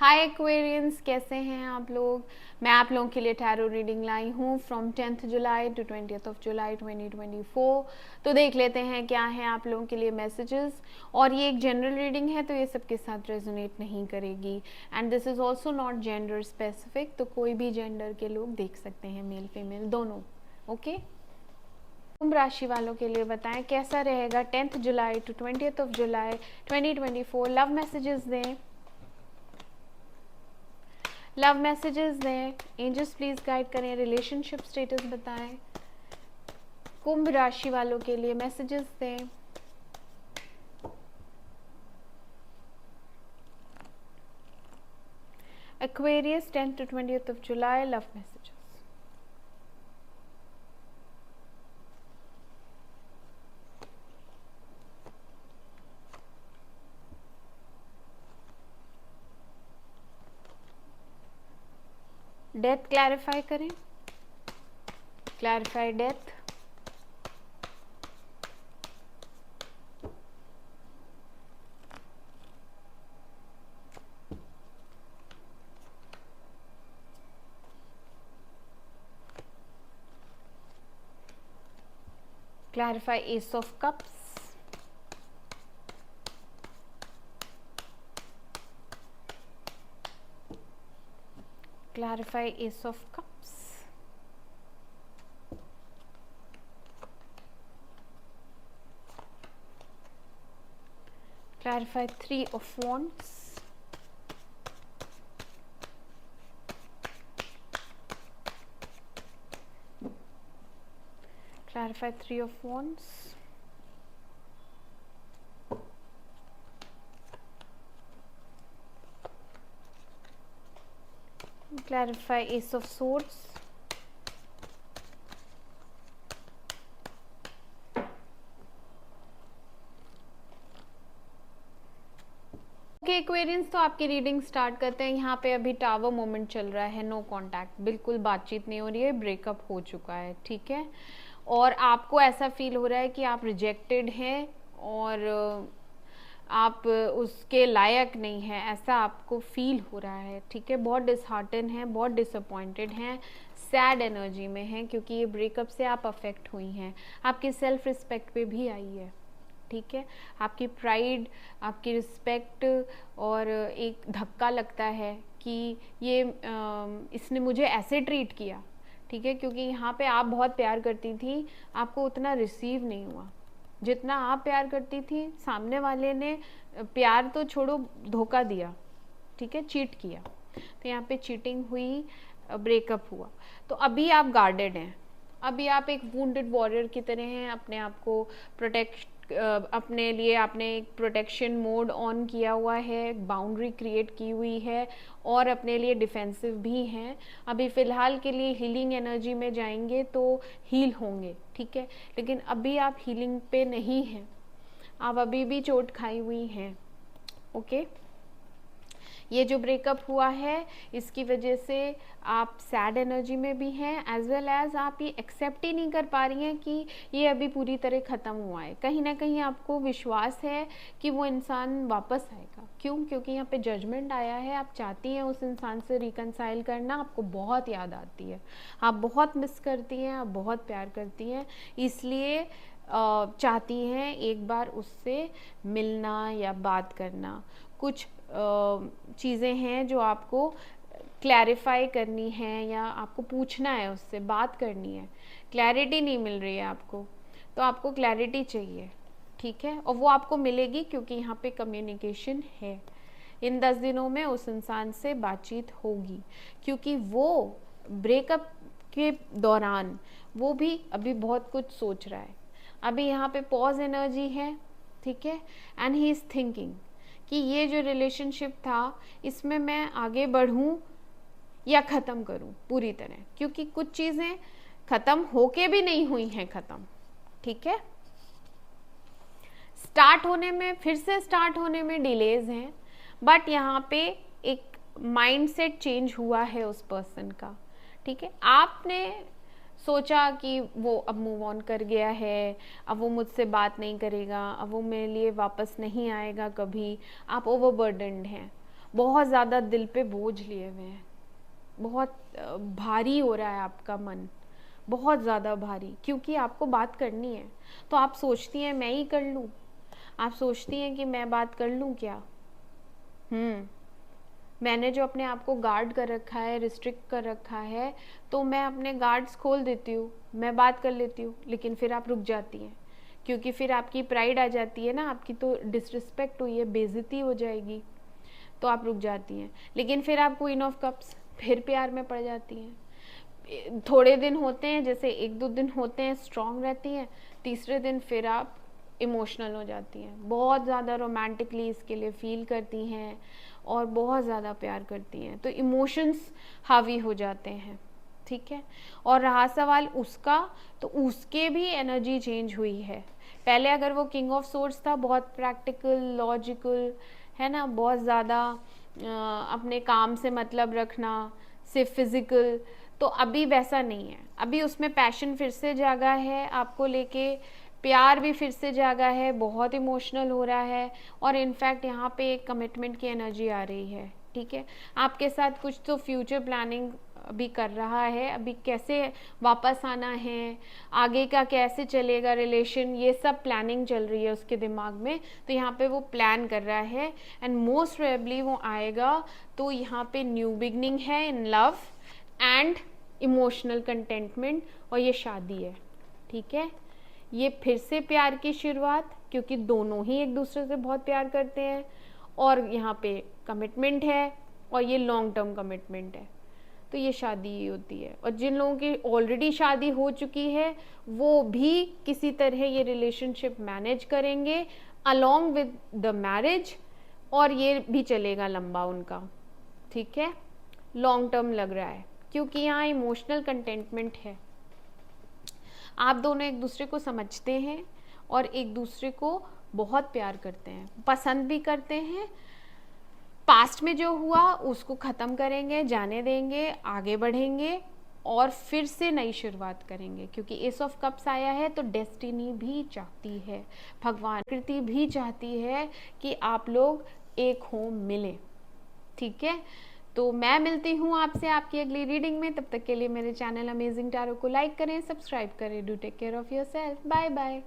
हाय Aquarians, कैसे हैं आप लोग। मैं आप लोगों के लिए टैरो रीडिंग लाई हूँ from 10th July to 20th of July 2024। तो देख लेते हैं क्या है आप लोगों के लिए मैसेजेस। और ये एक जनरल रीडिंग है तो ये सबके साथ रेजोनेट नहीं करेगी। And this is also not gender specific, तो कोई भी जेंडर के लोग देख सकते हैं, मेल फीमेल दोनों। ओके, कुंभ राशि वालों के लिए बताएं कैसा रहेगा 10th July to 20th of July 2024। Love messages दें, लव मैसेजेस दें। एंजल्स प्लीज गाइड करें। रिलेशनशिप स्टेटस बताएं। कुंभ राशि वालों के लिए मैसेजेस दें। Aquarius 10th to 20th of July, love messages. Death clarify करें। Clarify death. Clarify S of cups. Clarify S of cups. Clarify 3 of Wands. Clarify 3 of Wands. Clarify Ace of Swords. Aquarians, तो आपकी reading start करते हैं। यहाँ पे अभी tower moment चल रहा है, नो कांटेक्ट, बिल्कुल बातचीत नहीं हो रही है, ब्रेकअप हो चुका है, ठीक है। और आपको ऐसा फील हो रहा है कि आप रिजेक्टेड हैं और आप उसके लायक नहीं हैं, ऐसा आपको फील हो रहा है, ठीक है। बहुत डिसहार्टन है, बहुत डिसअपॉइंटेड हैं, सैड एनर्जी में हैं, क्योंकि ये ब्रेकअप से आप अफेक्ट हुई हैं। आपकी सेल्फ रिस्पेक्ट पे भी आई है, ठीक है। आपकी प्राइड, आपकी रिस्पेक्ट, और एक धक्का लगता है कि ये इसने मुझे ऐसे ट्रीट किया, ठीक है। क्योंकि यहाँ पे आप बहुत प्यार करती थी, आपको उतना रिसीव नहीं हुआ जितना आप प्यार करती थी। सामने वाले ने प्यार तो छोड़ो, धोखा दिया, ठीक है, चीट किया। तो यहाँ पे चीटिंग हुई, ब्रेकअप हुआ। तो अभी आप गार्डेड हैं, अभी आप एक वुंडेड वॉरियर की तरह हैं। अपने आप को प्रोटेक्ट, अपने लिए आपने एक प्रोटेक्शन मोड ऑन किया हुआ है, बाउंड्री क्रिएट की हुई है, और अपने लिए डिफेंसिव भी हैं। अभी फ़िलहाल के लिए हीलिंग एनर्जी में जाएंगे तो हील होंगे, ठीक है। लेकिन अभी आप हीलिंग पे नहीं हैं, आप अभी भी चोट खाई हुई हैं, ओके। ये जो ब्रेकअप हुआ है इसकी वजह से आप सैड एनर्जी में भी हैं, एज वेल एज आप ये एक्सेप्ट ही नहीं कर पा रही हैं कि ये अभी पूरी तरह ख़त्म हुआ है। कहीं ना कहीं आपको विश्वास है कि वो इंसान वापस आएगा। क्यों? क्योंकि यहाँ पे जजमेंट आया है। आप चाहती हैं उस इंसान से रिकनसाइल करना, आपको बहुत याद आती है, आप बहुत मिस करती हैं, आप बहुत प्यार करती हैं, इसलिए चाहती हैं एक बार उससे मिलना या बात करना। कुछ चीज़ें हैं जो आपको क्लैरिफाई करनी है या आपको पूछना है, उससे बात करनी है। क्लैरिटी नहीं मिल रही है आपको, तो आपको क्लैरिटी चाहिए, ठीक है। और वो आपको मिलेगी क्योंकि यहाँ पे कम्युनिकेशन है। इन 10 दिनों में उस इंसान से बातचीत होगी, क्योंकि वो ब्रेकअप के दौरान वो भी अभी बहुत कुछ सोच रहा है। अभी यहाँ पे पॉज एनर्जी है, ठीक है। एंड ही इज़ थिंकिंग कि ये जो रिलेशनशिप था इसमें मैं आगे बढ़ूं या ख़त्म करूं पूरी तरह, क्योंकि कुछ चीज़ें ख़त्म होके भी नहीं हुई हैं ख़त्म, ठीक है। स्टार्ट होने में, फिर से स्टार्ट होने में डिलेज हैं, बट यहाँ पे एक माइंडसेट चेंज हुआ है उस पर्सन का, ठीक है। आपने सोचा कि वो अब मूव ऑन कर गया है, अब वो मुझसे बात नहीं करेगा, अब वो मेरे लिए वापस नहीं आएगा कभी, आप ओवरबर्डन्ड हैं, बहुत ज़्यादा दिल पे बोझ लिए हुए हैं, बहुत भारी हो रहा है आपका मन, बहुत ज़्यादा भारी, क्योंकि आपको बात करनी है। तो आप सोचती हैं मैं ही कर लूँ, आप सोचती हैं कि मैं बात कर लूँ क्या। मैंने जो अपने आप को गार्ड कर रखा है, रिस्ट्रिक्ट कर रखा है, तो मैं अपने गार्ड्स खोल देती हूँ, मैं बात कर लेती हूँ, लेकिन फिर आप रुक जाती हैं, क्योंकि फिर आपकी प्राइड आ जाती है ना, आपकी तो डिसरिस्पेक्ट हुई है, बेइज्जती हो जाएगी, तो आप रुक जाती हैं। लेकिन फिर आप क्वीन ऑफ कप्स फिर प्यार में पड़ जाती हैं। थोड़े दिन होते हैं, जैसे 1-2 दिन होते हैं, स्ट्रांग रहती हैं, तीसरे दिन फिर आप इमोशनल हो जाती हैं, बहुत ज़्यादा रोमांटिकली इसके लिए फील करती हैं और बहुत ज़्यादा प्यार करती हैं, तो इमोशंस हावी हो जाते हैं, ठीक है। और रहा सवाल उसका, तो उसके भी एनर्जी चेंज हुई है। पहले अगर वो किंग ऑफ सोर्स था, बहुत प्रैक्टिकल, लॉजिकल, है ना, बहुत ज़्यादा अपने काम से मतलब रखना, सिर्फ फिजिकल, तो अभी वैसा नहीं है। अभी उसमें पैशन फिर से जागा है आपको लेके, प्यार भी फिर से जागा है, बहुत इमोशनल हो रहा है, और इनफैक्ट यहाँ पे एक कमिटमेंट की एनर्जी आ रही है, ठीक है। आपके साथ कुछ तो फ्यूचर प्लानिंग अभी कर रहा है, अभी कैसे वापस आना है, आगे का कैसे चलेगा रिलेशन, ये सब प्लानिंग चल रही है उसके दिमाग में। तो यहाँ पे वो प्लान कर रहा है, एंड मोस्ट प्रोबेबली वो आएगा, तो यहाँ पे न्यू बिगनिंग है in love and emotional contentment, और ये शादी है, ठीक है। ये फिर से प्यार की शुरुआत, क्योंकि दोनों ही एक दूसरे से बहुत प्यार करते हैं, और यहाँ पे कमिटमेंट है, और ये लॉन्ग टर्म कमिटमेंट है, तो ये शादी ही होती है। और जिन लोगों की ऑलरेडी शादी हो चुकी है, वो भी किसी तरह ये रिलेशनशिप मैनेज करेंगे अलोंग विद द मैरिज, और ये भी चलेगा लंबा उनका, ठीक है, लॉन्ग टर्म लग रहा है, क्योंकि यहाँ इमोशनल कंटेंटमेंट है। आप दोनों एक दूसरे को समझते हैं और एक दूसरे को बहुत प्यार करते हैं, पसंद भी करते हैं। पास्ट में जो हुआ उसको ख़त्म करेंगे, जाने देंगे, आगे बढ़ेंगे और फिर से नई शुरुआत करेंगे, क्योंकि एस ऑफ कप्स आया है, तो डेस्टिनी भी चाहती है, भगवान प्रकृति भी चाहती है कि आप लोग एक हो, मिले, ठीक है। तो मैं मिलती हूँ आपसे आपकी अगली रीडिंग में। तब तक के लिए मेरे चैनल अमेजिंग टैरो को लाइक करें, सब्सक्राइब करें। Do take care of yourself. Bye bye.